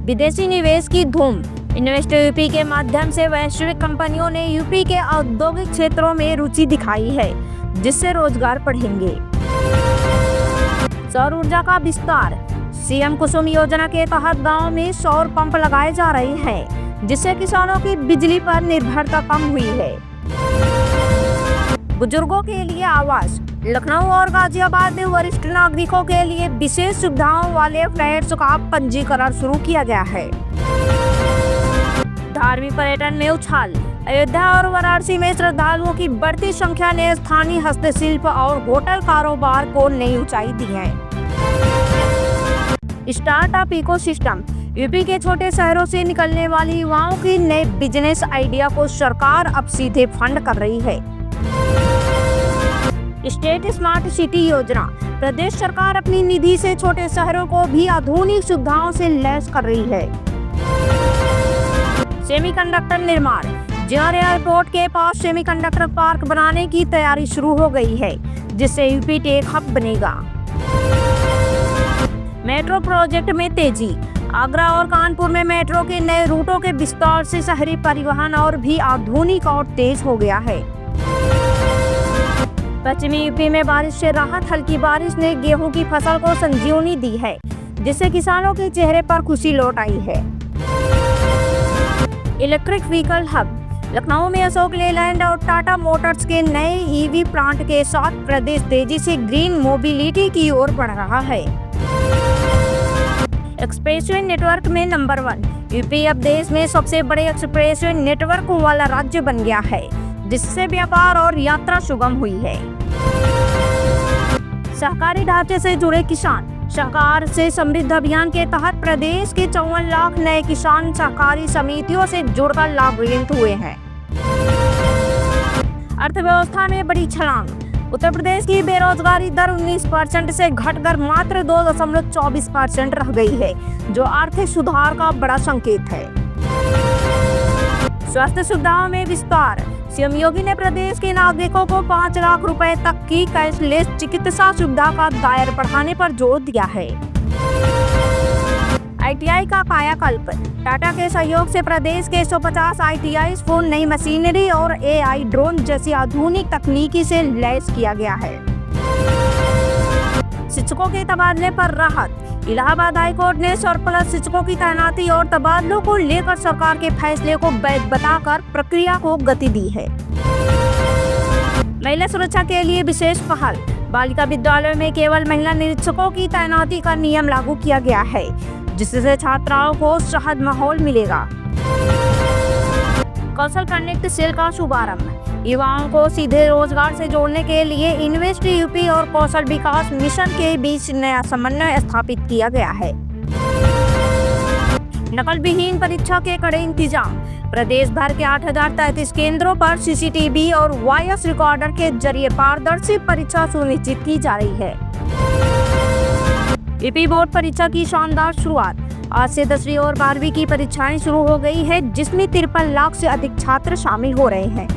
विदेशी निवेश की धूम। इन्वेस्ट यूपी के माध्यम से वैश्विक कंपनियों ने यूपी के औद्योगिक क्षेत्रों में रुचि दिखाई है, जिससे रोजगार बढ़ेंगे। सौर ऊर्जा का विस्तार। सीएम कुसुम योजना के तहत गांव में सौर पंप लगाए जा रहे हैं, जिससे किसानों की बिजली पर निर्भरता कम हुई है। बुजुर्गों के लिए आवास। लखनऊ और गाजियाबाद में वरिष्ठ नागरिकों के लिए विशेष सुविधाओं वाले फ्लैट्स का पंजीकरण शुरू किया गया है। धार्मिक पर्यटन में उछाल। अयोध्या और वाराणसी में श्रद्धालुओं की बढ़ती संख्या ने स्थानीय हस्तशिल्प और होटल कारोबार को नई ऊंचाई दी है। Startup ecosystem. यूपी के छोटे शहरों से निकलने वाली युवाओं की नए बिजनेस आइडिया को सरकार अब सीधे फंड कर रही है। स्टेट स्मार्ट सिटी योजना। प्रदेश सरकार अपनी निधि से छोटे शहरों को भी आधुनिक सुविधाओं से लैस कर रही है। सेमीकंडक्टर निर्माण। जियर एयरपोर्ट के पास सेमीकंडक्टर पार्क बनाने की तैयारी शुरू हो गई है, जिससे यूपी टेक हब बनेगा। मेट्रो प्रोजेक्ट में तेजी। आगरा और कानपुर में मेट्रो के नए रूटों के विस्तार से शहरी परिवहन और भी आधुनिक और तेज हो गया है। पश्चिमी यूपी में बारिश से राहत। हल्की बारिश ने गेहूं की फसल को संजीवनी दी है, जिससे किसानों के चेहरे पर खुशी लौट आई है। Electric vehicle hub. लखनऊ में अशोक लेलैंड और टाटा मोटर्स के नए ईवी प्लांट के साथ प्रदेश तेजी से ग्रीन मोबिलिटी की ओर बढ़ रहा है। एक्सप्रेसवे नेटवर्क में नंबर 1। यूपी अब देश में सबसे बड़े एक्सप्रेसवे नेटवर्क वाला राज्य बन गया है, जिससे व्यापार और यात्रा सुगम हुई है। सहकारी ढांचे से जुड़े किसान। सहकार से समृद्ध अभियान के तहत प्रदेश के 54 लाख नए किसान सहकारी समितियों से जुड़कर लाभान्वित हुए हैं। अर्थव्यवस्था में बड़ी छलांग। उत्तर प्रदेश की बेरोजगारी दर 19% से घटकर मात्र 2.24% रह गई है, जो आर्थिक सुधार का बड़ा संकेत है। स्वास्थ्य सुविधाओं में विस्तार। सीएम योगी ने प्रदेश के नागरिकों को 5 लाख रुपए तक की कैशलेस चिकित्सा सुविधा का दायर बढ़ाने पर जोर दिया है। आईटीआई का कायाकल्प। टाटा के सहयोग से प्रदेश के 150 आईटीआई को नई मशीनरी और एआई ड्रोन जैसी आधुनिक तकनीकी से लैस किया गया है। शिक्षकों के तबादले पर राहत। इलाहाबाद हाईकोर्ट ने सरप्लस शिक्षकों की तैनाती और तबादलों को लेकर सरकार के फैसले को वैध बताकर प्रक्रिया को गति दी है। महिला सुरक्षा के लिए विशेष पहल। बालिका विद्यालय में केवल महिला निरीक्षकों की तैनाती का नियम लागू किया गया है, जिससे छात्राओं को सहज माहौल मिलेगा। कौशल कनेक्ट सेल का शुभारंभ। युवाओं को सीधे रोजगार से जोड़ने के लिए इन्वेस्ट यूपी और कौशल विकास मिशन के बीच नया समन्वय स्थापित किया गया है। नकल विहीन परीक्षा के कड़े इंतजाम। प्रदेश भर के 8033 केंद्रों पर सीसीटीवी और वॉइस रिकॉर्डर के जरिए पारदर्शी परीक्षा सुनिश्चित की जा रही है। यूपी बोर्ड परीक्षा की शानदार शुरुआत। आज से 10वीं और 12वीं की परीक्षाएं शुरू हो गई है, जिसमें 53 लाख से अधिक छात्र शामिल हो रहे हैं।